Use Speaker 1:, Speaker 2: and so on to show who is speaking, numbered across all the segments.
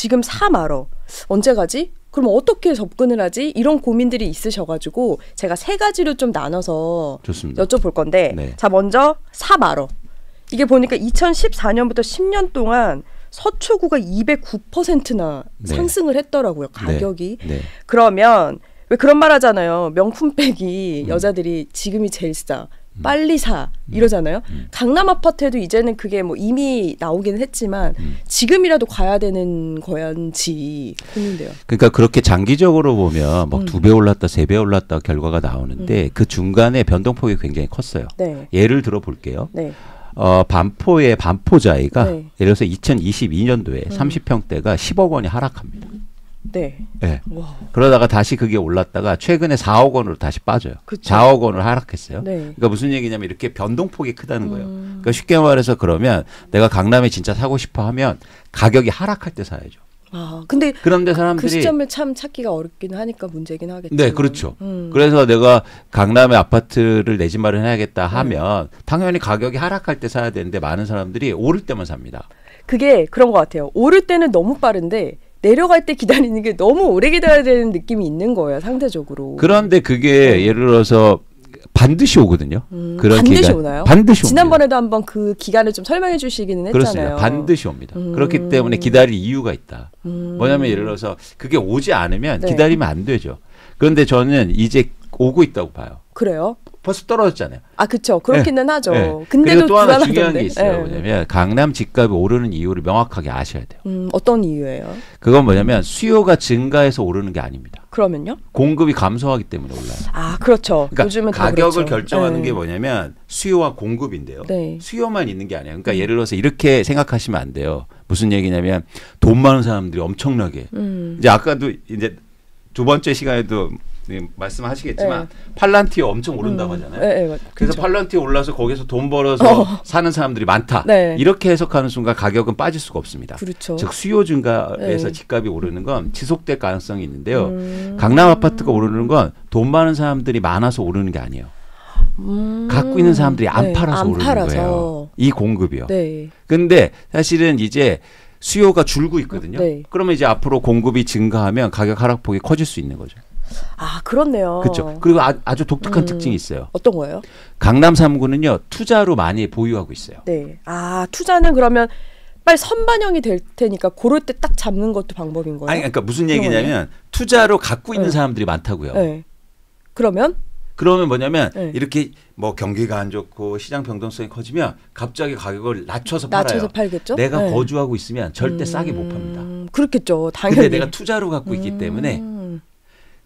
Speaker 1: 지금 사 말어. 언제 가지? 그럼 어떻게 접근을 하지? 이런 고민들이 있으셔가지고 제가 세 가지로 좀 나눠서
Speaker 2: 좋습니다.
Speaker 1: 여쭤볼 건데
Speaker 2: 네.
Speaker 1: 자 먼저 사 말어. 이게 보니까 2014년부터 10년 동안 서초구가 209%나
Speaker 2: 네.
Speaker 1: 상승을 했더라고요. 가격이.
Speaker 2: 네. 네.
Speaker 1: 그러면 왜 그런 말 하잖아요. 명품백이 여자들이 지금이 제일 싸. 빨리 사 이러잖아요. 강남 아파트에도 이제는 그게 뭐 이미 나오기는 했지만 지금이라도 가야 되는 거였지 고민돼요.
Speaker 2: 그러니까 그렇게 장기적으로 보면 막 2배 올랐다, 3배 올랐다 결과가 나오는데 그 중간에 변동폭이 굉장히 컸어요.
Speaker 1: 네.
Speaker 2: 예를 들어 볼게요.
Speaker 1: 네.
Speaker 2: 반포의 반포자이가
Speaker 1: 네.
Speaker 2: 예를 들어서 2022년도에 30평대가 10억 원이 하락합니다.
Speaker 1: 네.
Speaker 2: 네.
Speaker 1: 와.
Speaker 2: 그러다가 다시 그게 올랐다가 최근에 4억 원으로 다시 빠져요.
Speaker 1: 그쵸.
Speaker 2: 4억 원을 하락했어요.
Speaker 1: 네.
Speaker 2: 그러니까 무슨 얘기냐면 이렇게 변동폭이 크다는 거예요. 그러니까 쉽게 말해서 그러면 내가 강남에 진짜 사고 싶어 하면 가격이 하락할 때 사야죠.
Speaker 1: 아, 근데
Speaker 2: 그런데 사람들이
Speaker 1: 그 시점을 참 찾기가 어렵긴 하니까 문제긴 하겠죠.
Speaker 2: 네, 그렇죠. 그래서 내가 강남에 아파트를 내 집 마련해야겠다 하면 당연히 가격이 하락할 때 사야 되는데 많은 사람들이 오를 때만 삽니다.
Speaker 1: 그게 그런 것 같아요. 오를 때는 너무 빠른데 내려갈 때 기다리는 게 너무 오래 기다려야 되는 느낌이 있는 거예요. 상대적으로.
Speaker 2: 그런데 그게 예를 들어서 반드시 오거든요. 그런
Speaker 1: 반드시
Speaker 2: 기간.
Speaker 1: 오나요?
Speaker 2: 반드시 옵니다.
Speaker 1: 지난번에도 한번 그 기간을 좀 설명해 주시기는
Speaker 2: 그렇습니다.
Speaker 1: 했잖아요.
Speaker 2: 반드시 옵니다. 그렇기 때문에 기다릴 이유가 있다. 뭐냐면 예를 들어서 그게 오지 않으면
Speaker 1: 네.
Speaker 2: 기다리면 안 되죠. 그런데 저는 이제 오고 있다고 봐요.
Speaker 1: 그래요?
Speaker 2: 벌써 떨어졌잖아요.
Speaker 1: 아, 그쵸. 그렇기는 하죠.
Speaker 2: 네.
Speaker 1: 근데도
Speaker 2: 그리고 또 하나
Speaker 1: 불안하던데.
Speaker 2: 중요한 게 있어요.
Speaker 1: 네.
Speaker 2: 뭐냐면 강남 집값이 오르는 이유를 명확하게 아셔야 돼요.
Speaker 1: 어떤 이유예요?
Speaker 2: 그건 뭐냐면 수요가 증가해서 오르는 게 아닙니다.
Speaker 1: 그러면요?
Speaker 2: 공급이 감소하기 때문에 올라요.
Speaker 1: 아, 그렇죠.
Speaker 2: 그러니까
Speaker 1: 요즘은 다
Speaker 2: 가격을
Speaker 1: 그렇죠.
Speaker 2: 결정하는
Speaker 1: 네.
Speaker 2: 게 뭐냐면 수요와 공급인데요.
Speaker 1: 네.
Speaker 2: 수요만 있는 게 아니에요. 그러니까 예를 들어서 이렇게 생각하시면 안 돼요. 무슨 얘기냐면 돈 많은 사람들이 엄청나게 이제 아까도 이제 두 번째 시간에도 말씀하시겠지만 팔란티어 엄청 오른다고 하잖아요.
Speaker 1: 네, 네,
Speaker 2: 그래서
Speaker 1: 그쵸.
Speaker 2: 팔란티어 올라서 거기서 돈 벌어서 사는 사람들이 많다.
Speaker 1: 네.
Speaker 2: 이렇게 해석하는 순간 가격은 빠질 수가 없습니다.
Speaker 1: 그렇죠.
Speaker 2: 즉 수요 증가에서
Speaker 1: 네.
Speaker 2: 집값이 오르는 건 지속될 가능성이 있는데요. 강남 아파트가 오르는 건 돈 많은 사람들이 많아서 오르는 게 아니에요. 갖고 있는 사람들이 안
Speaker 1: 네,
Speaker 2: 팔아서
Speaker 1: 안
Speaker 2: 오르는
Speaker 1: 팔아서.
Speaker 2: 거예요. 이 공급이요.
Speaker 1: 네.
Speaker 2: 근데 사실은 이제 수요가 줄고 있거든요.
Speaker 1: 네.
Speaker 2: 그러면 이제 앞으로 공급이 증가하면 가격 하락폭이 커질 수 있는 거죠.
Speaker 1: 아, 그렇네요.
Speaker 2: 그렇죠. 그리고 아주 독특한 특징이 있어요.
Speaker 1: 어떤 거예요?
Speaker 2: 강남 3구는요. 투자로 많이 보유하고 있어요.
Speaker 1: 네. 아, 투자는 그러면 빨리 선반영이 될 테니까 그럴 때 딱 잡는 것도 방법인 거예요?
Speaker 2: 아니 그러니까 무슨
Speaker 1: 그런
Speaker 2: 얘기냐면 투자로 갖고 있는
Speaker 1: 네.
Speaker 2: 사람들이 많다고요.
Speaker 1: 네. 그러면
Speaker 2: 그러면 뭐냐면
Speaker 1: 네.
Speaker 2: 이렇게 뭐 경기가 안 좋고 시장 변동성이 커지면 갑자기 가격을 낮춰서
Speaker 1: 낮춰서
Speaker 2: 팔아요.
Speaker 1: 팔겠죠?
Speaker 2: 내가
Speaker 1: 네.
Speaker 2: 거주하고 있으면 절대 싸게 못 팝니다.
Speaker 1: 그렇겠죠. 당연히.
Speaker 2: 근데 내가 투자로 갖고 있기 때문에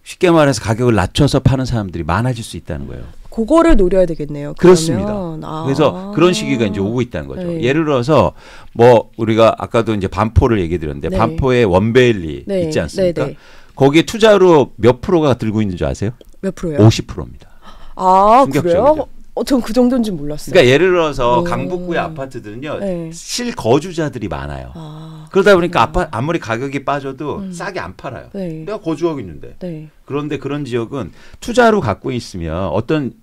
Speaker 2: 쉽게 말해서 가격을 낮춰서 파는 사람들이 많아질 수 있다는 거예요.
Speaker 1: 그거를 노려야 되겠네요.
Speaker 2: 그렇습니다.
Speaker 1: 그러면. 아.
Speaker 2: 그래서 그런 시기가 이제 오고 있다는 거죠.
Speaker 1: 네.
Speaker 2: 예를 들어서 뭐 우리가 아까도 이제 반포를 얘기 드렸는데
Speaker 1: 네.
Speaker 2: 반포에 원베일리
Speaker 1: 네.
Speaker 2: 있지 않습니까?
Speaker 1: 네, 네.
Speaker 2: 거기에 투자로 몇 프로가 들고 있는 줄 아세요?
Speaker 1: 몇 프로요?
Speaker 2: 50%입니다.
Speaker 1: 아,
Speaker 2: 충격적이죠.
Speaker 1: 그래요? 전 그 정도인지 몰랐어요.
Speaker 2: 그러니까 예를 들어서
Speaker 1: 오.
Speaker 2: 강북구의 아파트들은요.
Speaker 1: 네.
Speaker 2: 실거주자들이 많아요.
Speaker 1: 아,
Speaker 2: 그러다 보니까 아무리 가격이 빠져도 싸게 안 팔아요.
Speaker 1: 네.
Speaker 2: 내가 거주하고 있는데.
Speaker 1: 네.
Speaker 2: 그런데 그런 지역은 투자로 갖고 있으면 어떤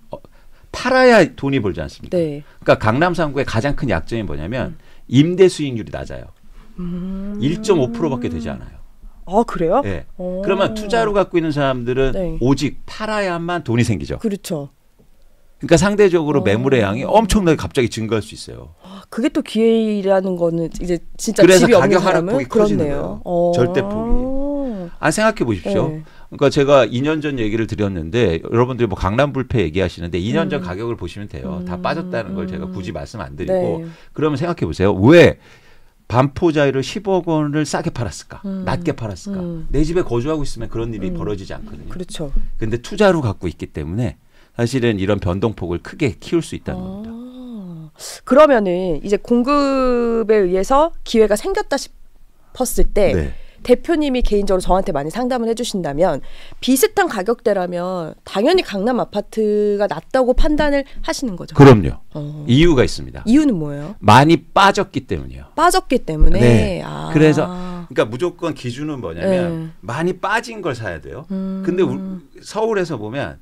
Speaker 2: 팔아야 돈이 벌지 않습니까?
Speaker 1: 네.
Speaker 2: 그러니까 강남 3구의 가장 큰 약점이 뭐냐면 임대 수익률이 낮아요. 1.5%밖에 되지 않아요.
Speaker 1: 아, 그래요?
Speaker 2: 네.
Speaker 1: 오.
Speaker 2: 그러면 투자로 갖고 있는 사람들은
Speaker 1: 네.
Speaker 2: 오직 팔아야만 돈이 생기죠.
Speaker 1: 그렇죠.
Speaker 2: 그러니까 상대적으로 매물의 양이 엄청나게 갑자기 증가할 수 있어요.
Speaker 1: 그게 또 기회라는 거는 이제 진짜
Speaker 2: 그래서
Speaker 1: 집이 없는
Speaker 2: 가격
Speaker 1: 사람은
Speaker 2: 하락폭이 커지는
Speaker 1: 그렇네요.
Speaker 2: 거예요. 절대폭이. 아 생각해 보십시오.
Speaker 1: 네.
Speaker 2: 그러니까 제가 2년 전 얘기를 드렸는데 여러분들이 뭐 강남 불패 얘기하시는데 2년 전 가격을 보시면 돼요. 다 빠졌다는 걸 제가 굳이 말씀 안 드리고
Speaker 1: 네.
Speaker 2: 그러면 생각해 보세요. 왜 반포자이를 10억 원을 싸게 팔았을까? 낮게 팔았을까? 내 집에 거주하고 있으면 그런 일이 벌어지지 않거든요.
Speaker 1: 그렇죠.
Speaker 2: 근데 투자로 갖고 있기 때문에 사실은 이런 변동폭을 크게 키울 수 있다는 겁니다.
Speaker 1: 그러면은 이제 공급에 의해서 기회가 생겼다 싶었을 때
Speaker 2: 네.
Speaker 1: 대표님이 개인적으로 저한테 많이 상담을 해주신다면 비슷한 가격대라면 당연히 강남 아파트가 낫다고 판단을 하시는 거죠.
Speaker 2: 그럼요. 이유가 있습니다.
Speaker 1: 이유는 뭐예요?
Speaker 2: 많이 빠졌기 때문이에요.
Speaker 1: 빠졌기 때문에.
Speaker 2: 네.
Speaker 1: 아.
Speaker 2: 그래서 그러니까 무조건 기준은 뭐냐면
Speaker 1: 네.
Speaker 2: 많이 빠진 걸 사야 돼요. 근데 서울에서 보면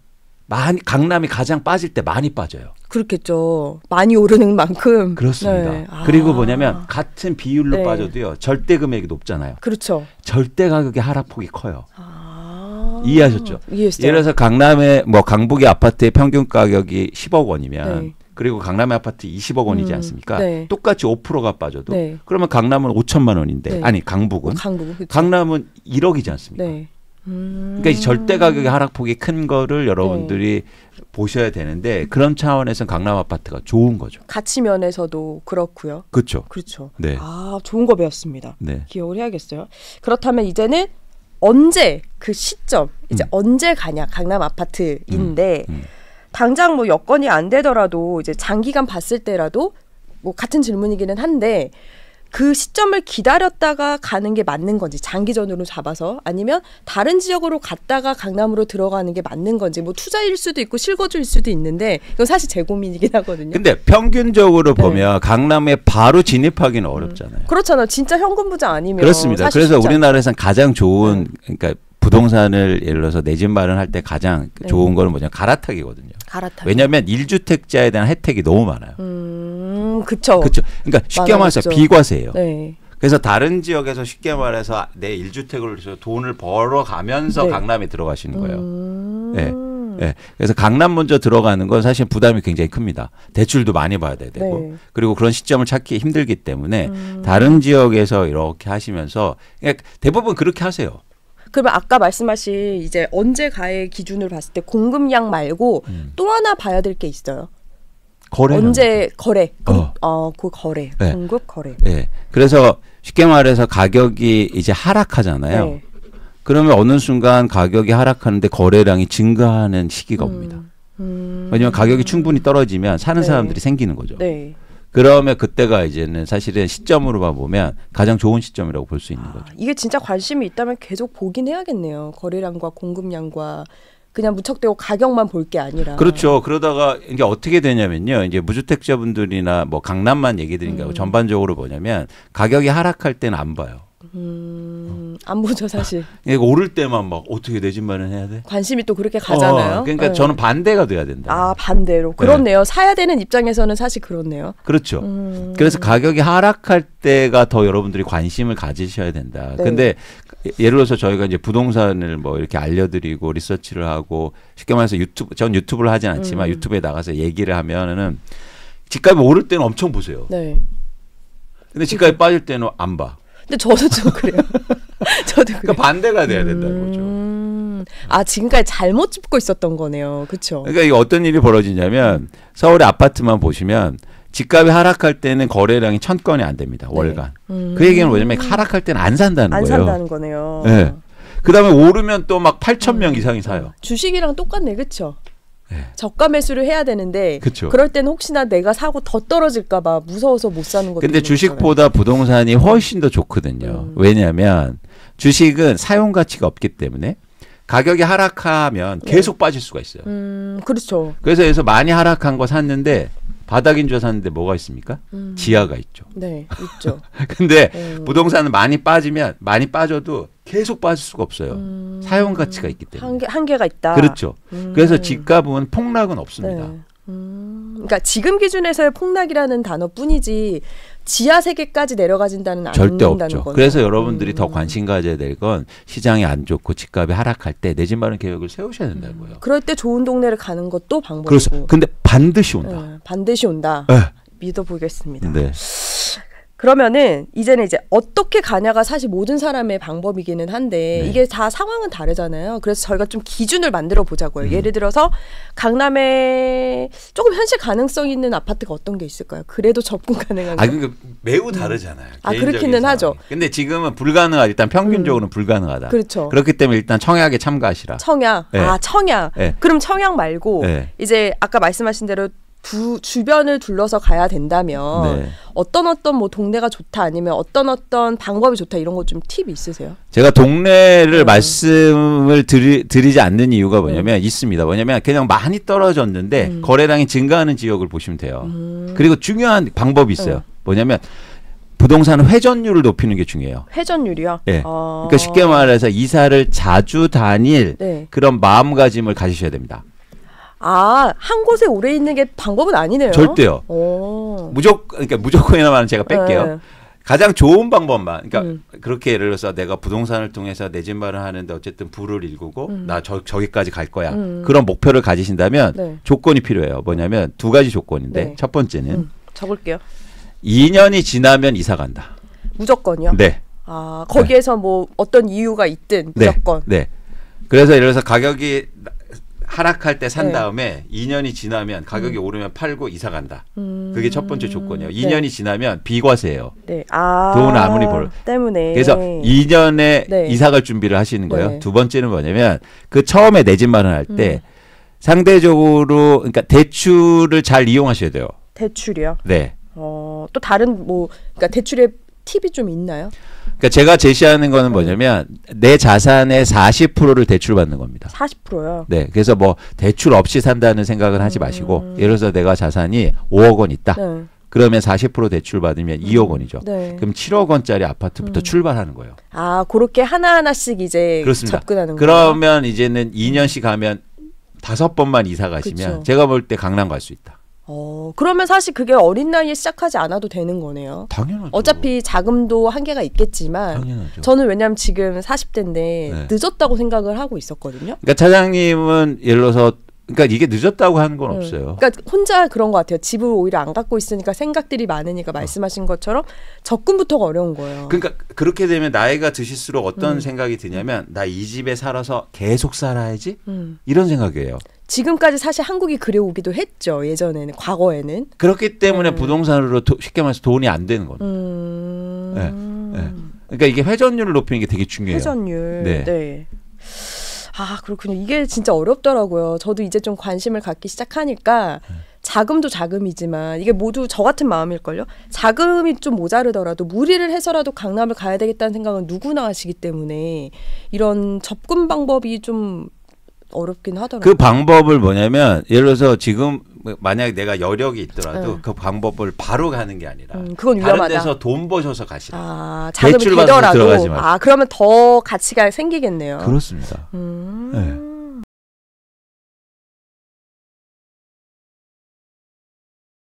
Speaker 2: 강남이 가장 빠질 때 많이 빠져요.
Speaker 1: 그렇겠죠. 많이 오르는 만큼.
Speaker 2: 그렇습니다.
Speaker 1: 네.
Speaker 2: 그리고 뭐냐면 같은 비율로
Speaker 1: 네.
Speaker 2: 빠져도요. 절대 금액이 높잖아요.
Speaker 1: 그렇죠.
Speaker 2: 절대 가격의 하락폭이 커요. 이해하셨죠?
Speaker 1: 이해했어요.
Speaker 2: 예를 들어서 강남의 뭐 강북의 아파트의 평균 가격이 10억 원이면
Speaker 1: 네.
Speaker 2: 그리고 강남의 아파트 20억 원이지 않습니까?
Speaker 1: 네.
Speaker 2: 똑같이 5%가 빠져도
Speaker 1: 네.
Speaker 2: 그러면 강남은 5천만 원인데
Speaker 1: 네.
Speaker 2: 아니 강북은
Speaker 1: 그렇죠.
Speaker 2: 강남은 1억이지 않습니까?
Speaker 1: 네.
Speaker 2: 그러니까 이 절대 가격의 하락폭이 큰 거를 여러분들이 보셔야 되는데 그런 차원에서는 강남 아파트가 좋은 거죠.
Speaker 1: 가치 면에서도 그렇고요.
Speaker 2: 그렇죠.
Speaker 1: 그렇죠.
Speaker 2: 네.
Speaker 1: 아, 좋은 거 배웠습니다.
Speaker 2: 네.
Speaker 1: 기억을 해야겠어요. 그렇다면 이제는 언제 그 시점 이제 언제 가냐 강남 아파트인데 당장 뭐 여건이 안 되더라도 이제 장기간 봤을 때라도 뭐 같은 질문이기는 한데 그 시점을 기다렸다가 가는 게 맞는 건지 장기전으로 잡아서 아니면 다른 지역으로 갔다가 강남으로 들어가는 게 맞는 건지 뭐 투자일 수도 있고 실거주일 수도 있는데 이건 사실 제 고민이긴 하거든요.
Speaker 2: 근데 평균적으로 보면 강남에 바로 진입하기는 어렵잖아요.
Speaker 1: 그렇잖아요. 진짜 현금 부자 아니면
Speaker 2: 그렇습니다.
Speaker 1: 사실
Speaker 2: 그래서
Speaker 1: 쉽지
Speaker 2: 우리나라에서는 가장 좋은 그러니까 부동산을 예를 들어서 내 집 마련할 때 가장 좋은 거는 뭐냐 갈아타기거든요.
Speaker 1: 갈아타기.
Speaker 2: 왜냐하면 1주택자에 대한 혜택이 너무 많아요.
Speaker 1: 그렇죠.
Speaker 2: 그렇죠. 그러니까 쉽게 말해서 비과세예요.
Speaker 1: 네.
Speaker 2: 그래서 다른 지역에서 쉽게 말해서 내 1주택을 돈을 벌어가면서
Speaker 1: 네.
Speaker 2: 강남에 들어가시는 거예요. 네. 네. 그래서 강남 먼저 들어가는 건 사실 부담이 굉장히 큽니다. 대출도 많이 받아야 되고
Speaker 1: 네.
Speaker 2: 그리고 그런 시점을 찾기 힘들기 때문에 다른 지역에서 이렇게 하시면서 그러니까 대부분 그렇게 하세요.
Speaker 1: 그러면 아까 말씀하신 이제 언제 가의 기준을 봤을 때 공급량 말고 또 하나 봐야 될 게 있어요.
Speaker 2: 거래
Speaker 1: 언제 거래. 그 거래.
Speaker 2: 네.
Speaker 1: 공급 거래.
Speaker 2: 네. 그래서 쉽게 말해서 가격이 이제 하락하잖아요.
Speaker 1: 네.
Speaker 2: 그러면 어느 순간 가격이 하락하는데 거래량이 증가하는 시기가 옵니다. 왜냐하면 가격이 충분히 떨어지면 사는
Speaker 1: 네.
Speaker 2: 사람들이 생기는 거죠.
Speaker 1: 네.
Speaker 2: 그러면 그때가 이제는 사실은 시점으로만 보면 가장 좋은 시점이라고 볼 수 있는 거죠.
Speaker 1: 이게 진짜 관심이 있다면 계속 보긴 해야겠네요. 거래량과 공급량과 그냥 무척대고 가격만 볼 게 아니라.
Speaker 2: 그렇죠. 그러다가 이게 어떻게 되냐면요. 이제 무주택자분들이나 뭐 강남만 얘기 드린다고 전반적으로 뭐냐면 가격이 하락할 때는 안 봐요.
Speaker 1: 안 보죠 사실.
Speaker 2: 이게 오를 때만 막 어떻게 내 집 마련해야 돼?
Speaker 1: 관심이 또 그렇게 가잖아요.
Speaker 2: 그러니까
Speaker 1: 네.
Speaker 2: 저는 반대가 돼야 된다.
Speaker 1: 아 반대로. 그렇네요. 사야 되는 입장에서는 사실 그렇네요.
Speaker 2: 그렇죠. 그래서 가격이 하락할 때가 더 여러분들이 관심을 가지셔야 된다.
Speaker 1: 네.
Speaker 2: 근데 예를 들어서 저희가 이제 부동산을 뭐 이렇게 알려드리고 리서치를 하고 쉽게 말해서 전 유튜브를 하진 않지만 유튜브에 나가서 얘기를 하면은 집값이 오를 때는 엄청 보세요.
Speaker 1: 네.
Speaker 2: 근데 집값이 빠질 때는 안 봐.
Speaker 1: 근데 저도 좀 그래요. 저도 그래요.
Speaker 2: 그러니까 반대가 돼야 된다는 거죠.
Speaker 1: 아 지금까지 잘못 짚고 있었던 거네요. 그렇죠.
Speaker 2: 그러니까 이게 어떤 일이 벌어지냐면 서울의 아파트만 보시면 집값이 하락할 때는 거래량이 1000건이 안 됩니다. 월간. 그 얘기는 뭐냐면 하락할 때는 안 산다는
Speaker 1: 안
Speaker 2: 거예요.
Speaker 1: 산다는 거네요.
Speaker 2: 네. 그다음에 오르면 또 막 8,000명 이상이 사요.
Speaker 1: 주식이랑 똑같네, 그렇죠?
Speaker 2: 네.
Speaker 1: 저가 매수를 해야 되는데
Speaker 2: 그쵸.
Speaker 1: 그럴 때는 혹시나 내가 사고 더 떨어질까 봐 무서워서 못 사는 것도
Speaker 2: 근데
Speaker 1: 있는
Speaker 2: 주식보다 부동산이 훨씬 더 좋거든요. 왜냐하면 주식은 사용 가치가 없기 때문에 가격이 하락하면 계속 빠질 수가 있어요.
Speaker 1: 그렇죠.
Speaker 2: 그래서 많이 하락한 거 샀는데 바닥인 줄 샀는데 뭐가 있습니까? 지하가 있죠.
Speaker 1: 네, 있죠.
Speaker 2: 근데 부동산은 많이 빠져도 계속 빠질 수가 없어요. 사용 가치가 있기 때문에.
Speaker 1: 한계가 있다.
Speaker 2: 그렇죠. 그래서 집값은 폭락은 없습니다.
Speaker 1: 네. 그러니까 지금 기준에서의 폭락이라는 단어뿐이지 지하 세계까지 내려가진다는
Speaker 2: 절대
Speaker 1: 않는다는
Speaker 2: 없죠.
Speaker 1: 거네요.
Speaker 2: 그래서 여러분들이 더 관심 가져야 될 건 시장이 안 좋고 집값이 하락할 때 내 집 마련 계획을 세우셔야 된다는 거예요.
Speaker 1: 그럴 때 좋은 동네를 가는 것도 방법이고.
Speaker 2: 그렇죠. 근데 반드시 온다.
Speaker 1: 네, 반드시 온다.
Speaker 2: 네.
Speaker 1: 믿어보겠습니다.
Speaker 2: 네.
Speaker 1: 그러면은 이제는 이제 어떻게 가냐가 사실 모든 사람의 방법이기는 한데
Speaker 2: 네.
Speaker 1: 이게 다 상황은 다르잖아요. 그래서 저희가 좀 기준을 만들어 보자고요. 예를 들어서 강남에 조금 현실 가능성 있는 아파트가 어떤 게 있을까요? 그래도 접근 가능한 거.
Speaker 2: 그러니까 매우 다르잖아요.
Speaker 1: 그렇기는
Speaker 2: 상황이.
Speaker 1: 하죠.
Speaker 2: 근데 지금은 불가능하다. 일단 평균적으로는 불가능하다.
Speaker 1: 그렇죠.
Speaker 2: 그렇기 때문에 일단 청약에 참가하시라.
Speaker 1: 청약.
Speaker 2: 네.
Speaker 1: 청약.
Speaker 2: 네.
Speaker 1: 그럼 청약 말고
Speaker 2: 네.
Speaker 1: 이제 아까 말씀하신 대로 주변을 둘러서 가야 된다면
Speaker 2: 네.
Speaker 1: 어떤 뭐 동네가 좋다 아니면 어떤 방법이 좋다 이런 거 좀 팁 있으세요?
Speaker 2: 제가 동네를 말씀을 드리지 않는 이유가 뭐냐면 있습니다. 뭐냐면 그냥 많이 떨어졌는데 거래량이 증가하는 지역을 보시면 돼요. 그리고 중요한 방법이 있어요. 뭐냐면 부동산 회전율을 높이는 게 중요해요.
Speaker 1: 회전율이요?
Speaker 2: 네. 그러니까 쉽게 말해서 이사를 자주 다닐
Speaker 1: 네.
Speaker 2: 그런 마음가짐을 가지셔야 됩니다.
Speaker 1: 한 곳에 오래 있는 게 방법은 아니네요.
Speaker 2: 절대요. 그러니까 무조건이라면 제가 뺄게요.
Speaker 1: 네.
Speaker 2: 가장 좋은 방법만. 그러니까 그렇게 예를 들어서 내가 부동산을 통해서 내 집 마련하는데 어쨌든 부를 일구고 나 저기까지 갈 거야. 그런 목표를 가지신다면
Speaker 1: 네.
Speaker 2: 조건이 필요해요. 뭐냐면 두 가지 조건인데
Speaker 1: 네.
Speaker 2: 첫 번째는
Speaker 1: 적을게요.
Speaker 2: 2년이 지나면 이사 간다.
Speaker 1: 무조건이요?
Speaker 2: 네.
Speaker 1: 거기에서 뭐 어떤 이유가 있든 무조건.
Speaker 2: 네. 그래서 예를 들어서 가격이 하락할 때 산
Speaker 1: 네.
Speaker 2: 다음에 2년이 지나면 가격이 오르면 팔고 이사 간다. 그게 첫 번째 조건이에요. 2년이 지나면 비과세예요.
Speaker 1: 네.
Speaker 2: 돈 아무리 벌.
Speaker 1: 때문에.
Speaker 2: 그래서 2년에
Speaker 1: 네.
Speaker 2: 이사 갈 준비를 하시는 거예요.
Speaker 1: 네.
Speaker 2: 두 번째는 뭐냐면 그 처음에 내 집 마련할 때 상대적으로 그러니까 대출을 잘 이용하셔야 돼요.
Speaker 1: 대출이요?
Speaker 2: 네.
Speaker 1: 또 다른 그러니까 대출의 팁이 좀 있나요?
Speaker 2: 그러니까 제가 제시하는 거는 뭐냐면 내 자산의 40%를 대출받는 겁니다.
Speaker 1: 40%요?
Speaker 2: 네. 그래서 뭐 대출 없이 산다는 생각은 하지 마시고 예를 들어서 내가 자산이 5억 원 있다.
Speaker 1: 네.
Speaker 2: 그러면 40% 대출 받으면 2억 원이죠.
Speaker 1: 네.
Speaker 2: 그럼 7억 원짜리 아파트부터 출발하는 거예요.
Speaker 1: 그렇게 하나하나씩 이제
Speaker 2: 그렇습니다.
Speaker 1: 접근하는 거예요.
Speaker 2: 그러면 이제는 2년씩 가면 5번만 이사 가시면
Speaker 1: 그쵸.
Speaker 2: 제가 볼 때 강남 갈 수 있다.
Speaker 1: 그러면 사실 그게 어린 나이에 시작하지 않아도 되는 거네요.
Speaker 2: 당연하죠.
Speaker 1: 어차피 자금도 한계가 있겠지만
Speaker 2: 당연하죠.
Speaker 1: 저는 왜냐하면 지금 40대인데
Speaker 2: 네.
Speaker 1: 늦었다고 생각을 하고 있었거든요.
Speaker 2: 그러니까 차장님은 예를 들어서 그러니까 이게 늦었다고 하는 건 없어요.
Speaker 1: 그러니까 혼자 그런 것 같아요. 집을 오히려 안 갖고 있으니까 생각들이 많으니까 말씀하신 것처럼 접근부터가 어려운 거예요.
Speaker 2: 그러니까 그렇게 되면 나이가 드실수록 어떤 생각이 드냐면 나 이 집에 살아서 계속 살아야지 이런 생각이에요.
Speaker 1: 지금까지 사실 한국이 그래오기도 했죠. 예전에는 과거에는.
Speaker 2: 그렇기 때문에 부동산으로 쉽게 말해서 돈이 안 되는 겁니다. 네. 네. 그러니까 이게 회전율을 높이는 게 되게 중요해요.
Speaker 1: 회전율.
Speaker 2: 네.
Speaker 1: 네. 그렇군요. 이게 진짜 어렵더라고요. 저도 이제 좀 관심을 갖기 시작하니까 자금도 자금이지만 이게 모두 저 같은 마음일걸요. 자금이 좀 모자르더라도 무리를 해서라도 강남을 가야 되겠다는 생각은 누구나 하시기 때문에 이런 접근 방법이 좀 어렵긴 하더라고요.
Speaker 2: 그 방법을 뭐냐면 예를 들어서 지금 만약에 내가 여력이 있더라도 그 방법을 바로 가는 게 아니라
Speaker 1: 그건 위험하다.
Speaker 2: 다른 데서 돈 버셔서 가시라.
Speaker 1: 자금이
Speaker 2: 대출 받아서
Speaker 1: 되더라도
Speaker 2: 들어가지 마세요.
Speaker 1: 그러면 더 가치가 생기겠네요.
Speaker 2: 그렇습니다.